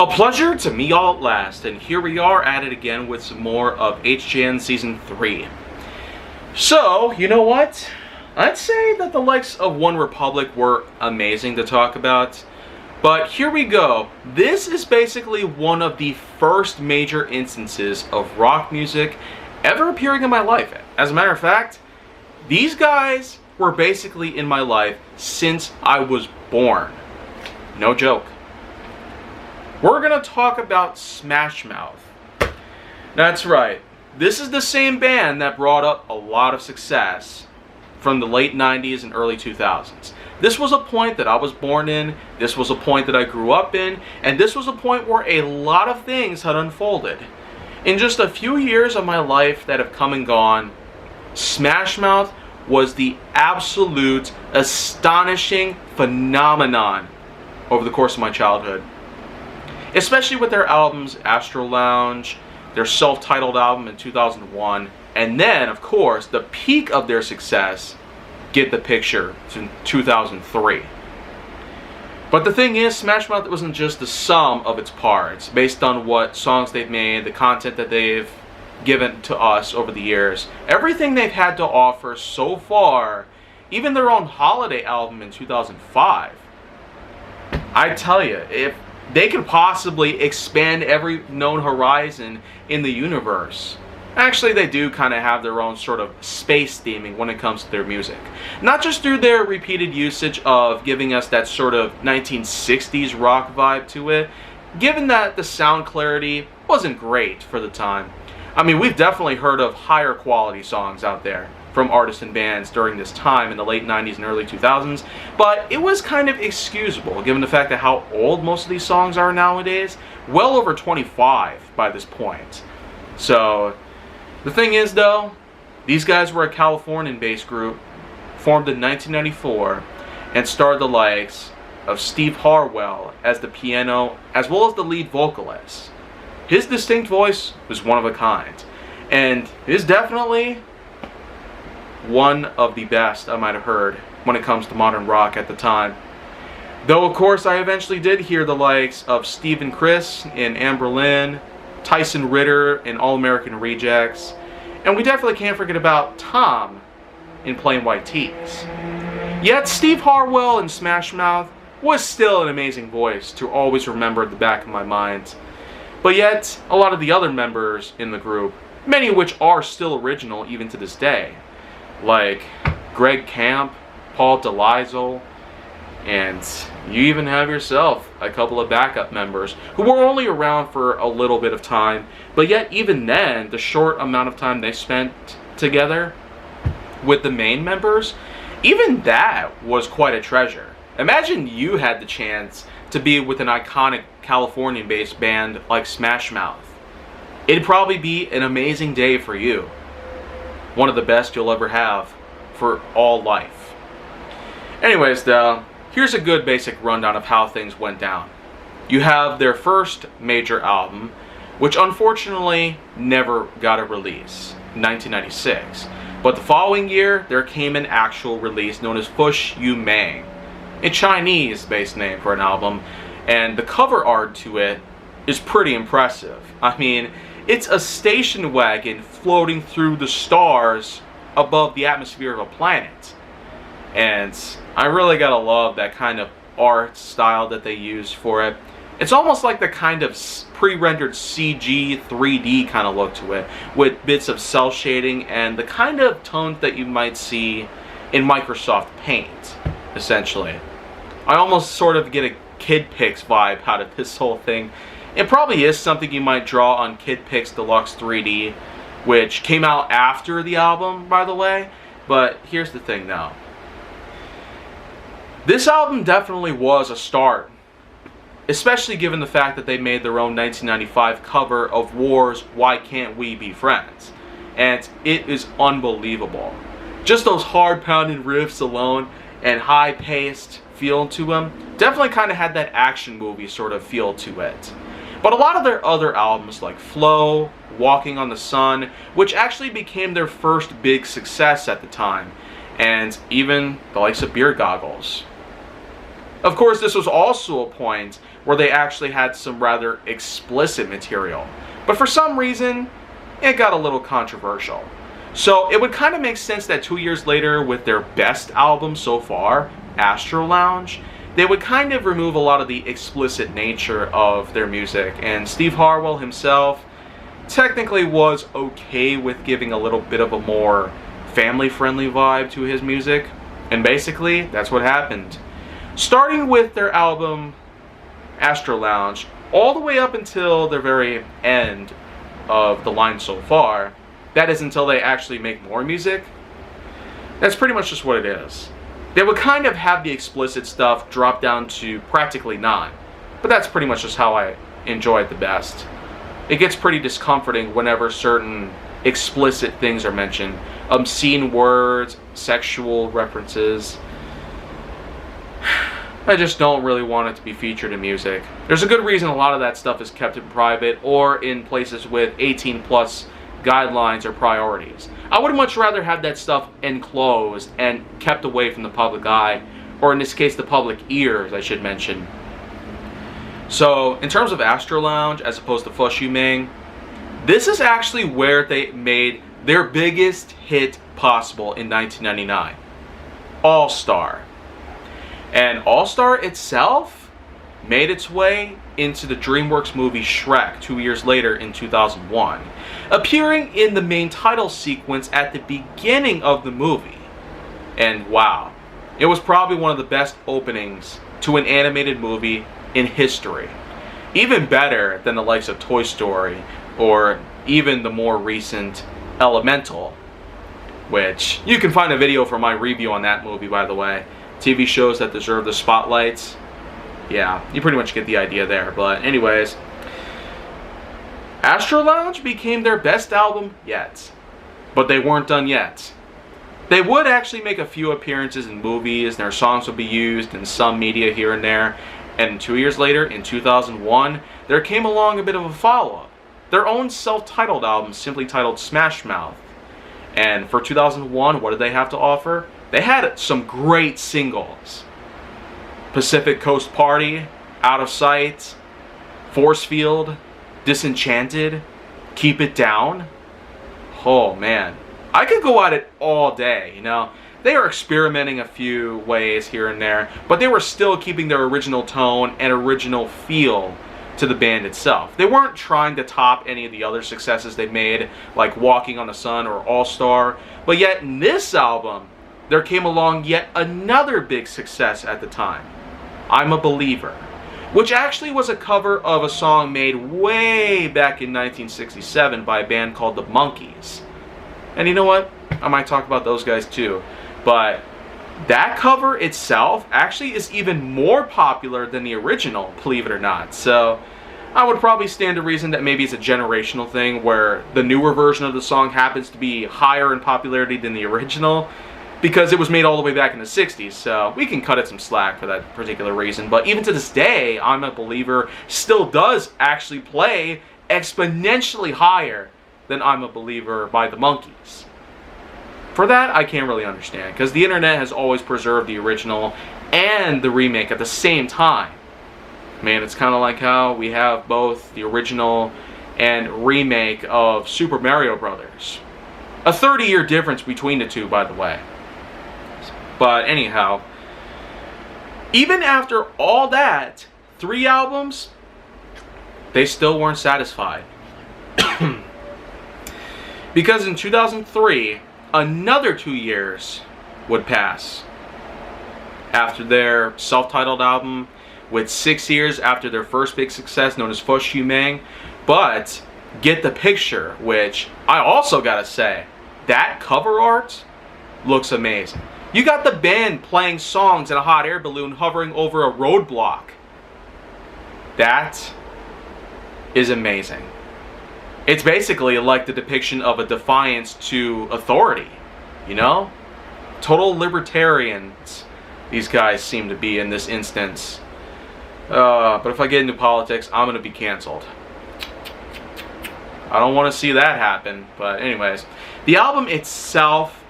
A pleasure to meet y'all at last, and here we are at it again with some more of HJN Season 3. So, you know what? I'd say that the likes of One Republic were amazing to talk about, but here we go. This is basically one of the first major instances of rock music ever appearing in my life. As a matter of fact, these guys were basically in my life since I was born. No joke. We're going to talk about Smash Mouth. That's right. This is the same band that brought up a lot of success from the late 90s and early 2000s. This was a point that I was born in, this was a point that I grew up in, and this was a point where a lot of things had unfolded. In just a few years of my life that have come and gone, Smash Mouth was the absolute astonishing phenomenon over the course of my childhood. Especially with their albums Astro Lounge, their self-titled album in 2001, and then, of course, the peak of their success, Get the Picture, in 2003. But the thing is, Smash Mouth wasn't just the sum of its parts, based on what songs they've made, the content that they've given to us over the years. Everything they've had to offer so far, even their own holiday album in 2005. I tell you, if they could possibly expand every known horizon in the universe. Actually, they do kind of have their own sort of space theming when it comes to their music. Not just through their repeated usage of giving us that sort of 1960s rock vibe to it, given that the sound clarity wasn't great for the time. I mean, we've definitely heard of higher quality songs out there from artists and bands during this time in the late 90s and early 2000s, but it was kind of excusable given the fact that how old most of these songs are nowadays, well over 25 by this point. So, the thing is though, these guys were a Californian-based group, formed in 1994, and starred the likes of Steve Harwell as the piano, as well as the lead vocalist. His distinct voice was one of a kind, and is definitely one of the best I might have heard when it comes to modern rock at the time. Though of course I eventually did hear the likes of Steve and Chris in Amber Lynn, Tyson Ritter in All American Rejects, and we definitely can't forget about Tom in Plain White Tees. Yet Steve Harwell in Smash Mouth was still an amazing voice to always remember at the back of my mind. But yet, a lot of the other members in the group, many of which are still original even to this day, like Greg Camp, Paul DeLisle, and you even have yourself a couple of backup members who were only around for a little bit of time, but yet even then, the short amount of time they spent together with the main members, even that was quite a treasure. Imagine you had the chance to be with an iconic Californian-based band like Smash Mouth. It'd probably be an amazing day for you. One of the best you'll ever have for all life. Anyways though, here's a good basic rundown of how things went down. You have their first major album, which unfortunately never got a release, in 1996. But the following year, there came an actual release known as Fush You Mang, a Chinese-based name for an album, and the cover art to it is pretty impressive. I mean, it's a station wagon floating through the stars above the atmosphere of a planet. And I really gotta love that kind of art style that they use for it. It's almost like the kind of pre-rendered CG 3D kind of look to it, with bits of cell shading and the kind of tones that you might see in Microsoft Paint, essentially. I almost sort of get a Kid Pix vibe out of this whole thing. It probably is something you might draw on Kid Pix Deluxe 3D, which came out after the album, by the way. But here's the thing now. This album definitely was a start, especially given the fact that they made their own 1995 cover of War's Why Can't We Be Friends. And it is unbelievable. Just those hard-pounding riffs alone and high-paced feel to them definitely kind of had that action movie sort of feel to it. But a lot of their other albums like Flow, Walking on the Sun, which actually became their first big success at the time, and even the likes of Beer Goggles. Of course, this was also a point where they actually had some rather explicit material. But for some reason, it got a little controversial. So it would kind of make sense that 2 years later, with their best album so far, Astro Lounge, they would kind of remove a lot of the explicit nature of their music. And Steve Harwell himself technically was okay with giving a little bit of a more family-friendly vibe to his music. And basically, that's what happened. Starting with their album, Astro Lounge, all the way up until the very end of the line so far, that is until they actually make more music, that's pretty much just what it is. They would kind of have the explicit stuff drop down to practically none, but that's pretty much just how I enjoy it the best. It gets pretty discomforting whenever certain explicit things are mentioned. Obscene words, sexual references. I just don't really want it to be featured in music. There's a good reason a lot of that stuff is kept in private or in places with 18 plus guidelines or priorities. I would much rather have that stuff enclosed and kept away from the public eye, or in this case the public ears, I should mention. So in terms of Astro Lounge as opposed to Fush You Ming, this is actually where they made their biggest hit possible in 1999, All Star. And All Star itself made its way into the DreamWorks movie Shrek 2 years later in 2001, appearing in the main title sequence at the beginning of the movie. And wow, it was probably one of the best openings to an animated movie in history. Even better than the likes of Toy Story or even the more recent Elemental, which you can find a video for my review on that movie, by the way. TV shows that deserve the spotlights. Yeah, you pretty much get the idea there. But anyways, Astro Lounge became their best album yet. But they weren't done yet. They would actually make a few appearances in movies, and their songs would be used in some media here and there. And 2 years later, in 2001, there came along a bit of a follow-up. Their own self-titled album, simply titled Smash Mouth. And for 2001, what did they have to offer? They had some great singles. Pacific Coast Party, Out of Sight, Force Field, Disenchanted, Keep It Down. Oh man, I could go at it all day, you know. They are experimenting a few ways here and there, but they were still keeping their original tone and original feel to the band itself. They weren't trying to top any of the other successes they made, like Walking on the Sun or All Star, but yet in this album, there came along yet another big success at the time, I'm a Believer, which actually was a cover of a song made way back in 1967 by a band called the Monkees. And you know what? I might talk about those guys too. But that cover itself actually is even more popular than the original, believe it or not. So I would probably stand to reason that maybe it's a generational thing where the newer version of the song happens to be higher in popularity than the original, because it was made all the way back in the 60s, so we can cut it some slack for that particular reason. But even to this day, I'm a Believer still does actually play exponentially higher than I'm a Believer by the Monkees. For that, I can't really understand, because the internet has always preserved the original and the remake at the same time. Man, it's kind of like how we have both the original and remake of Super Mario Brothers. A 30-year difference between the two, by the way. But anyhow, even after all that, 3 albums, they still weren't satisfied. Because in 2003, another 2 years would pass after their self-titled album, with 6 years after their first big success known as Fush You Ming. But get the picture, which I also gotta say, that cover art looks amazing. You got the band playing songs in a hot air balloon hovering over a roadblock. That is amazing. It's basically like the depiction of a defiance to authority, you know? Total libertarians, these guys seem to be in this instance. But if I get into politics, I'm going to be canceled. I don't want to see that happen. But anyways, the album itself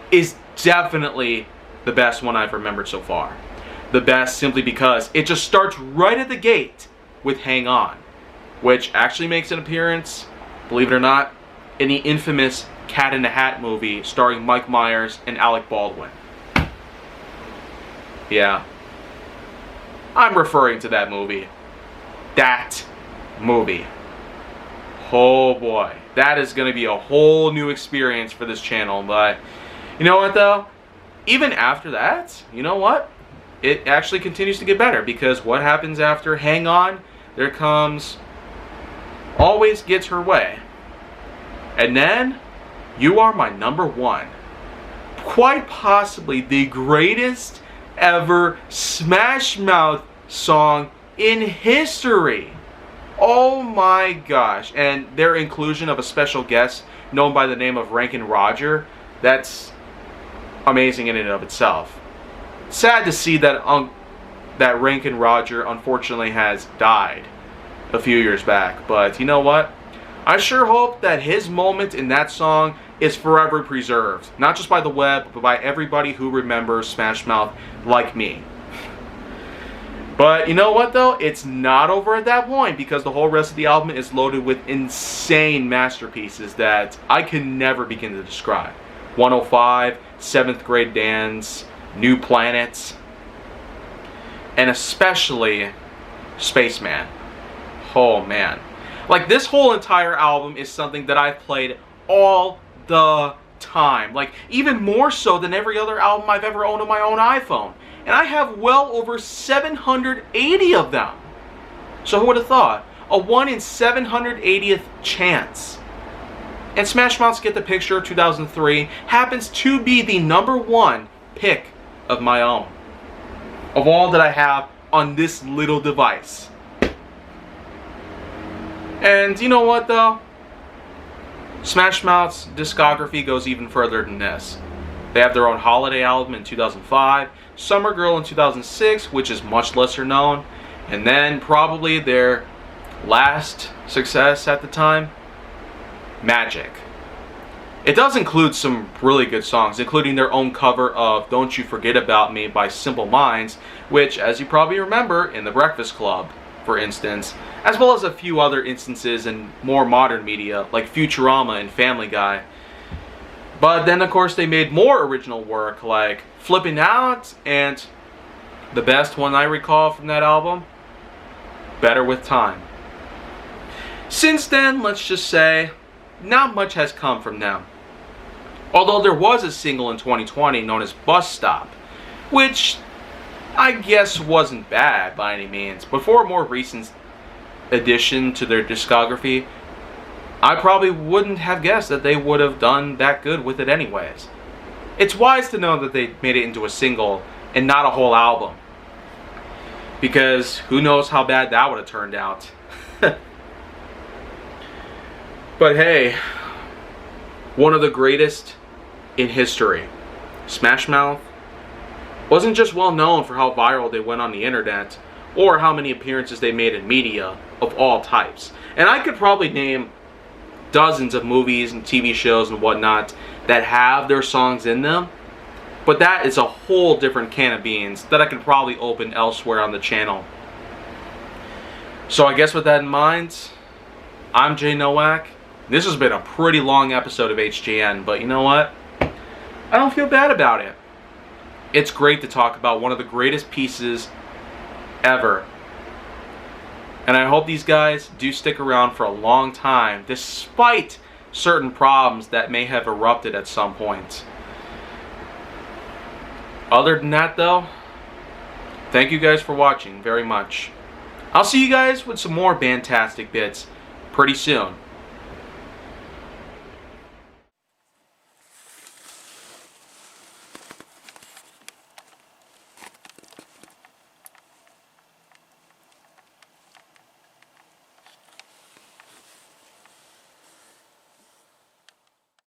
is definitely the best one I've remembered so far. the best simply because it just starts right at the gate with Hang On, which actually makes an appearance, believe it or not, in the infamous Cat in the Hat movie starring Mike Myers and Alec Baldwin. Yeah, I'm referring to that movie. That movie. Oh boy, that is going to be a whole new experience for this channel. But you know what though? Even after that, you know what? It actually continues to get better, because what happens after Hang On? There comes Always Gets Her Way. And then You Are My Number One. Quite possibly the greatest ever Smash Mouth song in history. Oh my gosh. And their inclusion of a special guest known by the name of Rankin Roger, that's amazing in and of itself. Sad to see that that Rankin Roger unfortunately has died a few years back. But you know what? I sure hope that his moment in that song is forever preserved. Not just by the web, but by everybody who remembers Smash Mouth like me. But you know what though? It's not over at that point, because the whole rest of the album is loaded with insane masterpieces that I can never begin to describe. 105, 7th Grade Dance, New Planets, and especially Spaceman. Oh man. Like, this whole entire album is something that I've played all the time. Like, even more so than every other album I've ever owned on my own iPhone. And I have well over 780 of them. So who would have thought? A 1 in 780th chance. And Smash Mouth's Get the Picture 2003 happens to be the #1 pick of my own. Of all that I have on this little device. And you know what though? Smash Mouth's discography goes even further than this. They have their own holiday album in 2005, Summer Girl in 2006, which is much lesser known, and then probably their last success at the time, Magic. It does include some really good songs, including their own cover of Don't You Forget About Me by Simple Minds, which, as you probably remember, in The Breakfast Club, for instance, as well as a few other instances in more modern media, like Futurama and Family Guy. But then, of course, they made more original work, like Flippin' Out, and the best one I recall from that album, Better With Time. Since then, let's just say, not much has come from them. Although there was a single in 2020 known as Bus Stop, which I guess wasn't bad by any means, but for a more recent addition to their discography, I probably wouldn't have guessed that they would have done that good with it anyways. It's wise to know that they made it into a single and not a whole album, because who knows how bad that would have turned out. But hey, one of the greatest in history, Smash Mouth, wasn't just well known for how viral they went on the internet, or how many appearances they made in media of all types. And I could probably name dozens of movies and TV shows and whatnot that have their songs in them, but that is a whole different can of beans that I could probably open elsewhere on the channel. So I guess with that in mind, I'm Jay Nowak. This has been a pretty long episode of HJN, but you know what? I don't feel bad about it. It's great to talk about one of the greatest pieces ever. And I hope these guys do stick around for a long time, despite certain problems that may have erupted at some point. Other than that though, thank you guys for watching very much. I'll see you guys with some more Bandtastic bits pretty soon.